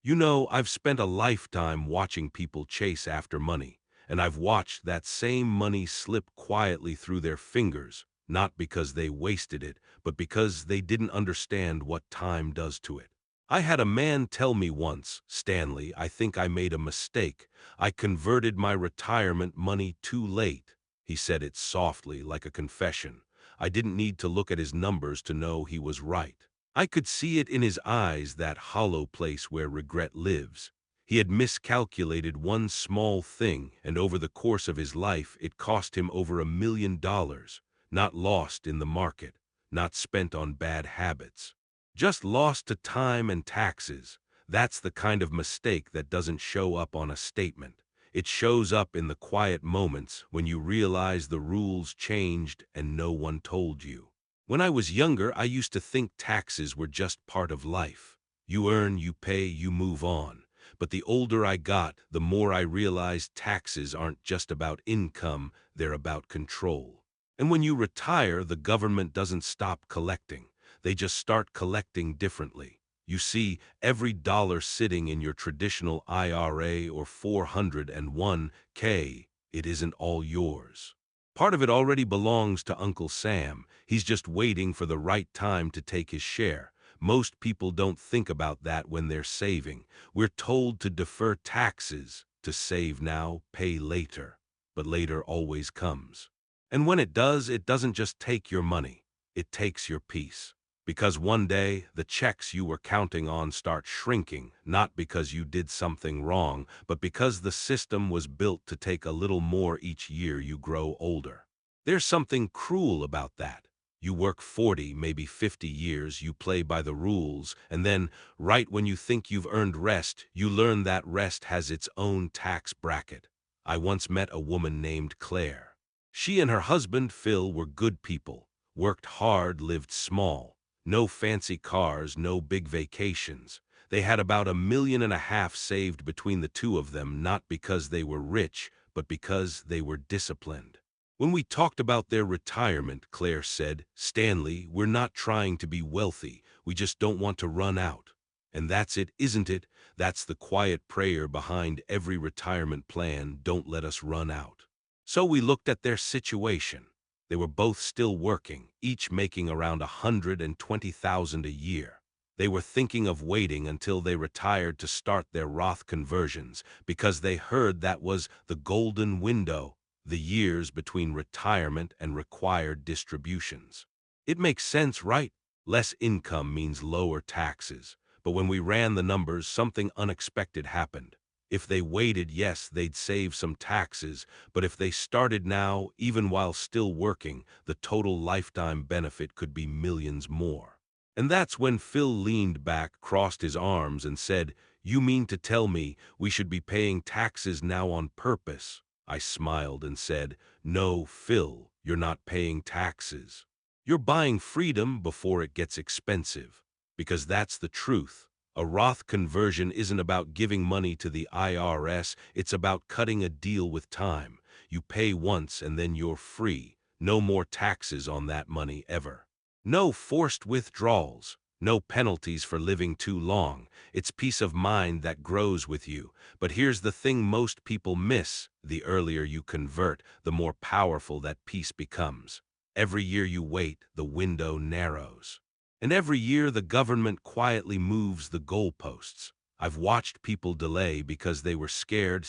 I've spent a lifetime watching people chase after money, and I've watched that same money slip quietly through their fingers, not because they wasted it, but because they didn't understand what time does to it. I had a man tell me once, "Stanley, I think I made a mistake. I converted my retirement money too late." He said it softly, like a confession. I didn't need to look at his numbers to know he was right. I could see it in his eyes, that hollow place where regret lives. He had miscalculated one small thing, and over the course of his life it cost him over $1 million, not lost in the market, not spent on bad habits, just lost to time and taxes. That's the kind of mistake that doesn't show up on a statement. It shows up in the quiet moments when you realize the rules changed and no one told you. When I was younger, I used to think taxes were just part of life. You earn, you pay, you move on. But the older I got, the more I realized taxes aren't just about income, they're about control. And when you retire, the government doesn't stop collecting. They just start collecting differently. You see, every dollar sitting in your traditional IRA or 401k, it isn't all yours. Part of it already belongs to Uncle Sam. He's just waiting for the right time to take his share. Most people don't think about that when they're saving. We're told to defer taxes, to save now, pay later. But later always comes. And when it does, it doesn't just take your money. It takes your peace. Because one day, the checks you were counting on start shrinking, not because you did something wrong, but because the system was built to take a little more each year you grow older. There's something cruel about that. You work 40, maybe 50 years, you play by the rules, and then, right when you think you've earned rest, you learn that rest has its own tax bracket. I once met a woman named Claire. She and her husband, Phil, were good people, worked hard, lived small. No fancy cars, no big vacations. They had about $1.5 million saved between the two of them, not because they were rich, but because they were disciplined. When we talked about their retirement, Claire said, "Stanley, we're not trying to be wealthy. We just don't want to run out." And that's it, isn't it? That's the quiet prayer behind every retirement plan: don't let us run out. So we looked at their situation. They were both still working, each making around $120,000 a year. They were thinking of waiting until they retired to start their Roth conversions because they heard that was the golden window, the years between retirement and required distributions. It makes sense, right? Less income means lower taxes. But when we ran the numbers, something unexpected happened. If they waited, yes, they'd save some taxes, but if they started now, even while still working, the total lifetime benefit could be millions more. And that's when Phil leaned back, crossed his arms, and said, "You mean to tell me we should be paying taxes now on purpose?" I smiled and said, "No, Phil, you're not paying taxes. You're buying freedom before it gets expensive." Because that's the truth. A Roth conversion isn't about giving money to the IRS, it's about cutting a deal with time. You pay once and then you're free. No more taxes on that money ever. No forced withdrawals. No penalties for living too long. It's peace of mind that grows with you. But here's the thing most people miss: the earlier you convert, the more powerful that peace becomes. Every year you wait, the window narrows. And every year the government quietly moves the goalposts. I've watched people delay because they were scared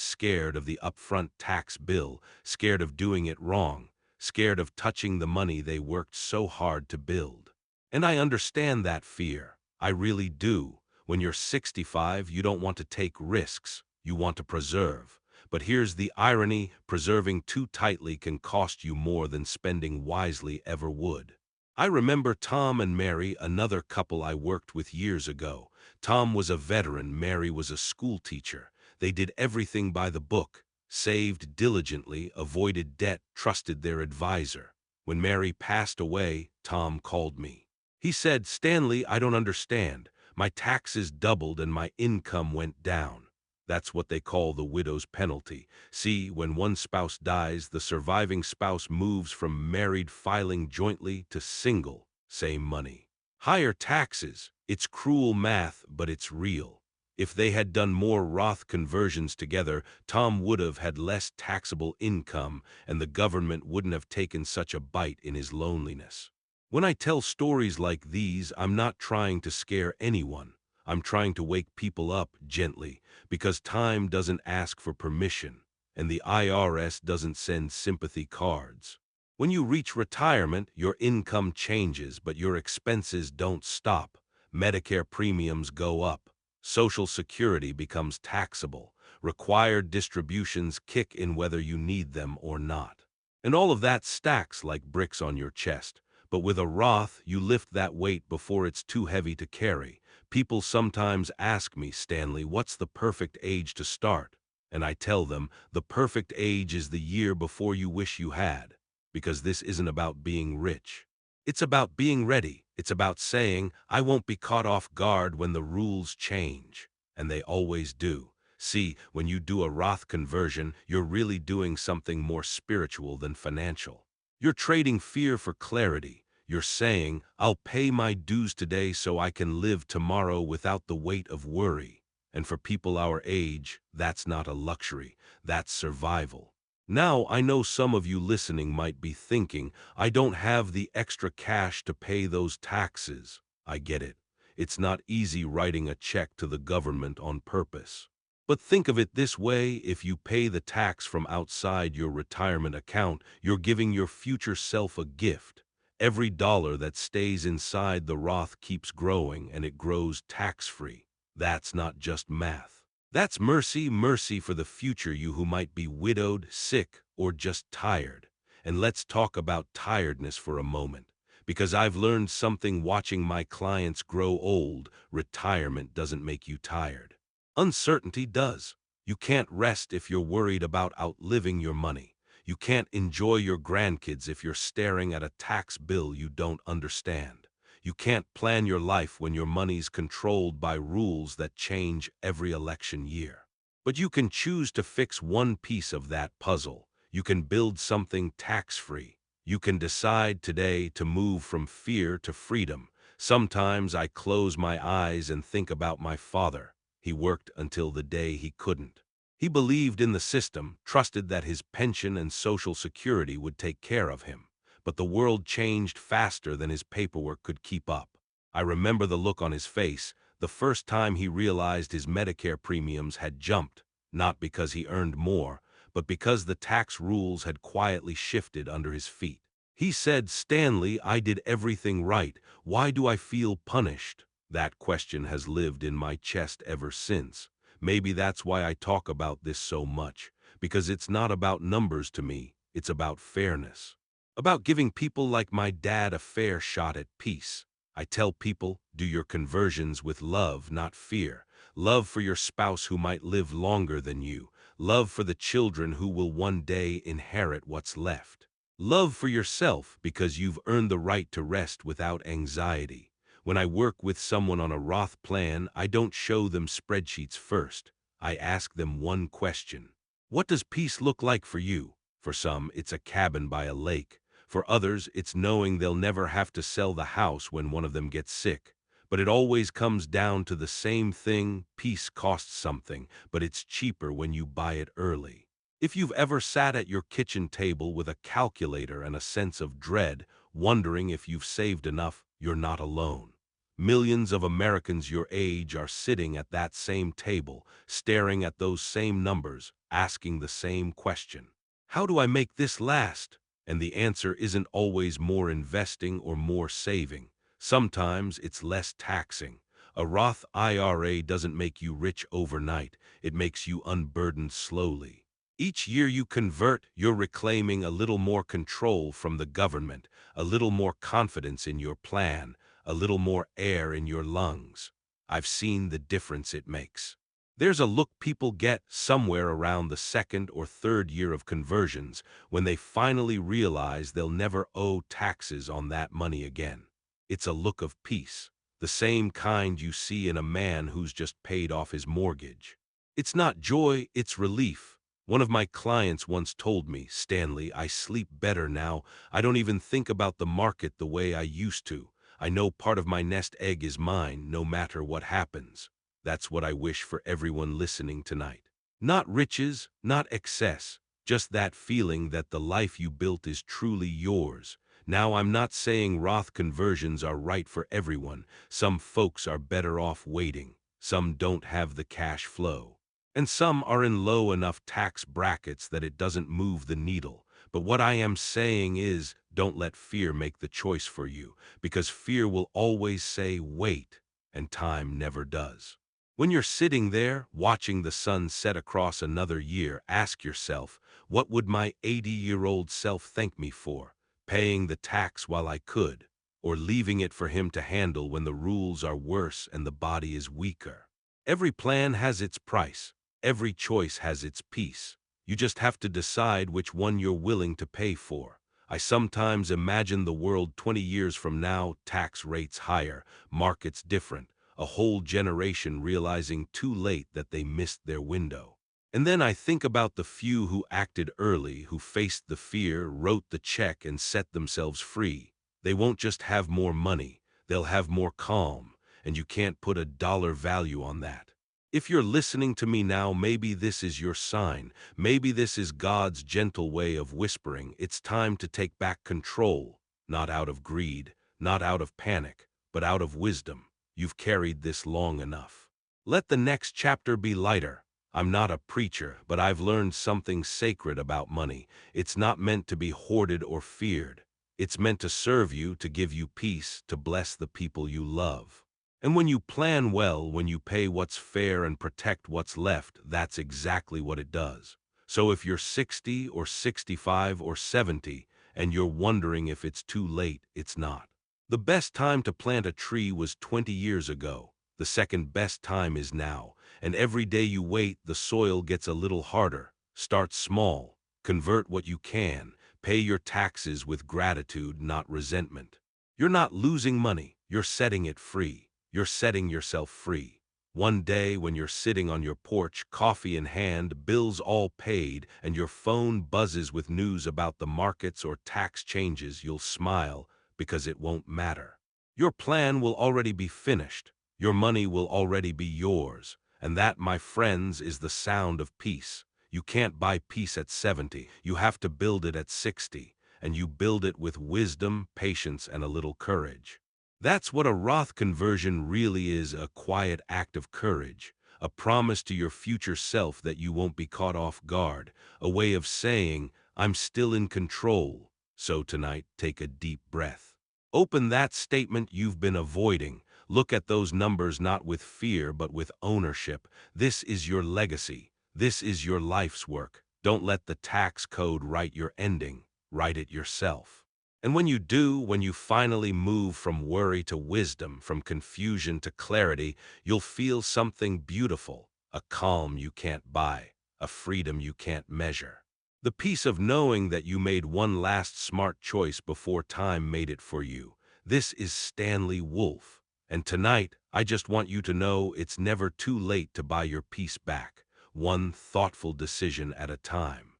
of the upfront tax bill, scared of doing it wrong, scared of touching the money they worked so hard to build. And I understand that fear. I really do. When you're 65, you don't want to take risks. You want to preserve. But here's the irony: preserving too tightly can cost you more than spending wisely ever would. I remember Tom and Mary, another couple I worked with years ago. Tom was a veteran, Mary was a school teacher. They did everything by the book, saved diligently, avoided debt, trusted their advisor. When Mary passed away, Tom called me. He said, "Stanley, I don't understand. My taxes doubled and my income went down." That's what they call the widow's penalty. See, when one spouse dies, the surviving spouse moves from married filing jointly to single, same money. Higher taxes. It's cruel math, but it's real. If they had done more Roth conversions together, Tom would have had less taxable income, and the government wouldn't have taken such a bite in his loneliness. When I tell stories like these, I'm not trying to scare anyone. I'm trying to wake people up gently, because time doesn't ask for permission, and the IRS doesn't send sympathy cards. When you reach retirement, your income changes, but your expenses don't stop. Medicare premiums go up. Social Security becomes taxable. Required distributions kick in whether you need them or not. And all of that stacks like bricks on your chest. But with a Roth, you lift that weight before it's too heavy to carry. People sometimes ask me, Stanley, what's the perfect age to start? And I tell them, the perfect age is the year before you wish you had. Because this isn't about being rich. It's about being ready. It's about saying, I won't be caught off guard when the rules change. And they always do. See, when you do a Roth conversion, you're really doing something more spiritual than financial. You're trading fear for clarity. You're saying, I'll pay my dues today so I can live tomorrow without the weight of worry. And for people our age, that's not a luxury. That's survival. Now, I know some of you listening might be thinking, I don't have the extra cash to pay those taxes. I get it. It's not easy writing a check to the government on purpose. But think of it this way, if you pay the tax from outside your retirement account, you're giving your future self a gift. Every dollar that stays inside the Roth keeps growing, and it grows tax-free. That's not just math. That's mercy, mercy for the future you who might be widowed, sick, or just tired. And let's talk about tiredness for a moment. Because I've learned something watching my clients grow old, retirement doesn't make you tired. Uncertainty does. You can't rest if you're worried about outliving your money. You can't enjoy your grandkids if you're staring at a tax bill you don't understand. You can't plan your life when your money's controlled by rules that change every election year. But you can choose to fix one piece of that puzzle. You can build something tax-free. You can decide today to move from fear to freedom. Sometimes I close my eyes and think about my father. He worked until the day he couldn't. He believed in the system, trusted that his pension and Social Security would take care of him. But the world changed faster than his paperwork could keep up. I remember the look on his face, the first time he realized his Medicare premiums had jumped, not because he earned more, but because the tax rules had quietly shifted under his feet. He said, Stanley, I did everything right. Why do I feel punished? That question has lived in my chest ever since. Maybe that's why I talk about this so much, because it's not about numbers to me, it's about fairness. About giving people like my dad a fair shot at peace. I tell people, do your conversions with love, not fear. Love for your spouse who might live longer than you. Love for the children who will one day inherit what's left. Love for yourself because you've earned the right to rest without anxiety. When I work with someone on a Roth plan, I don't show them spreadsheets first. I ask them one question. What does peace look like for you? For some, it's a cabin by a lake. For others, it's knowing they'll never have to sell the house when one of them gets sick. But it always comes down to the same thing. Peace costs something, but it's cheaper when you buy it early. If you've ever sat at your kitchen table with a calculator and a sense of dread, wondering if you've saved enough, you're not alone. Millions of Americans your age are sitting at that same table, staring at those same numbers, asking the same question. How do I make this last? And the answer isn't always more investing or more saving. Sometimes it's less taxing. A Roth IRA doesn't make you rich overnight. It makes you unburdened slowly. Each year you convert, you're reclaiming a little more control from the government, a little more confidence in your plan, a little more air in your lungs. I've seen the difference it makes. There's a look people get somewhere around the second or third year of conversions when they finally realize they'll never owe taxes on that money again. It's a look of peace, the same kind you see in a man who's just paid off his mortgage. It's not joy, it's relief. One of my clients once told me, Stanley, I sleep better now. I don't even think about the market the way I used to. I know part of my nest egg is mine, no matter what happens. That's what I wish for everyone listening tonight. Not riches, not excess, just that feeling that the life you built is truly yours. Now, I'm not saying Roth conversions are right for everyone. Some folks are better off waiting. Some don't have the cash flow. And some are in low enough tax brackets that it doesn't move the needle. But what I am saying is, don't let fear make the choice for you, because fear will always say, wait, and time never does. When you're sitting there, watching the sun set across another year, ask yourself, what would my 80-year-old self thank me for? Paying the tax while I could, or leaving it for him to handle when the rules are worse and the body is weaker? Every plan has its price. Every choice has its peace. You just have to decide which one you're willing to pay for. I sometimes imagine the world 20 years from now, tax rates higher, markets different, a whole generation realizing too late that they missed their window. And then I think about the few who acted early, who faced the fear, wrote the check, and set themselves free. They won't just have more money, they'll have more calm, and you can't put a dollar value on that. If you're listening to me now, maybe this is your sign. Maybe this is God's gentle way of whispering, it's time to take back control, not out of greed, not out of panic, but out of wisdom. You've carried this long enough. Let the next chapter be lighter. I'm not a preacher, but I've learned something sacred about money. It's not meant to be hoarded or feared. It's meant to serve you, to give you peace, to bless the people you love. And when you plan well, when you pay what's fair and protect what's left, that's exactly what it does. So if you're 60 or 65 or 70 and you're wondering if it's too late, it's not. The best time to plant a tree was 20 years ago. The second best time is now. And every day you wait, the soil gets a little harder. Start small. Convert what you can. Pay your taxes with gratitude, not resentment. You're not losing money. You're setting it free. You're setting yourself free. One day when you're sitting on your porch, coffee in hand, bills all paid, and your phone buzzes with news about the markets or tax changes, you'll smile because it won't matter. Your plan will already be finished. Your money will already be yours. And that, my friends, is the sound of peace. You can't buy peace at 70. You have to build it at 60. And you build it with wisdom, patience, and a little courage. That's what a Roth conversion really is, a quiet act of courage, a promise to your future self that you won't be caught off guard, a way of saying, I'm still in control. So tonight, take a deep breath. Open that statement you've been avoiding. Look at those numbers not with fear but with ownership. This is your legacy. This is your life's work. Don't let the tax code write your ending. Write it yourself. And when you do, when you finally move from worry to wisdom, from confusion to clarity, you'll feel something beautiful, a calm you can't buy, a freedom you can't measure. The peace of knowing that you made one last smart choice before time made it for you. This is Stanley Wolfe. And tonight, I just want you to know it's never too late to buy your peace back, one thoughtful decision at a time.